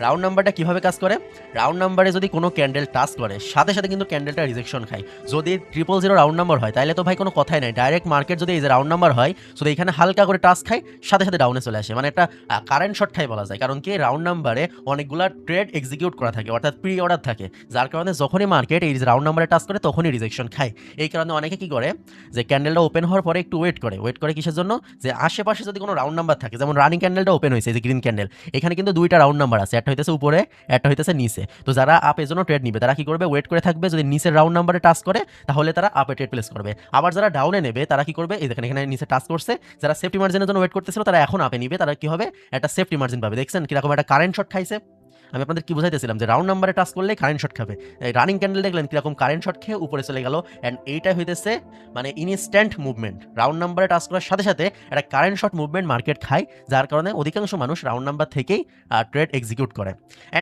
Round নাম্বারটা কিভাবে কাজ করে? রাউন্ড নাম্বারে যদি কোনো ক্যান্ডেল টাচ করে সাথে সাথে কিন্তু ক্যান্ডেলটা রিজেকশন খায়। যদি 000 রাউন্ড নাম্বার হয় তাহলে তো ভাই কোনো কথাই নাই, ডাইরেক্ট মার্কেট যদি এই যে রাউন্ড নাম্বার হয় শুধু এখানে হালকা করে টাচ খায় সাথে সাথে ডাউনে চলে আসে, মানে একটা কারেন্ট শট খাই বলা যায়। কারণ কি রাউন্ড নাম্বারে অনেকগুলা ট্রেড এক্সিকিউট করা থাকে, অর্থাৎ প্রি অর্ডার থাকে, যার কারণে যখনই মার্কেট এই রাউন্ড নাম্বারে টাচ করে তখনই রিজেকশন খায়। এই কারণে অনেকে কি করে যে ক্যান্ডেলটা ওপেন হওয়ার পরে একটু ওয়েট করে কিসের জন্য, যে আশেপাশে যদি কোনো রাউন্ড নাম্বার থাকে, যেমন রানিং ক্যান্ডেলটা ওপেন হয়েছে যে গ্রিন ক্যান্ডেল, এখানে কিন্তু দুইটা রাউন্ড নাম্বার আছে, একটা হইতেছে উপরে একটা হইতেছে নিচে। তো যারা আপের জন্য ট্রেড নিবে তারা কি করবে, ওয়েট করে থাকবে, যদি নিচের রাউন্ড নাম্বারে টাচ করে তাহলে তারা আপে ট্রেড প্লেস করবে। আবার যারা ডাউনে নেবে তারা কি করবে, এই দেখেন এখানে নিচে টাচ করছে, যারা সেফটি মার্জিনের জন্য ওয়েট করতেছিল তারা এখন আপে নিবে, তারা কি হবে একটা সেফটি মার্জিন পাবে। দেখছেন কিরকম একটা কারেন্ট শট খাইছে। আমি আপনাদের কি বুঝাইতেছিলাম যে রাউন্ড নাম্বারে টাচ করলে কারেন্ট শট খাবে। এই রানিং ক্যান্ডেল দেখলেন কিরকম কারেন্ট শট খেয়ে উপরে চলে গেল। অ্যান্ড এইটাই হইতেছে মানে ইনস্ট্যান্ট মুভমেন্ট, রাউন্ড নাম্বারে টাচ করার সাথে সাথে একটা কারেন্ট শট মুভমেন্ট মার্কেট খায়, যার কারণে অধিকাংশ মানুষ রাউন্ড নাম্বার থেকেই ট্রেড এক্সিকিউট করে।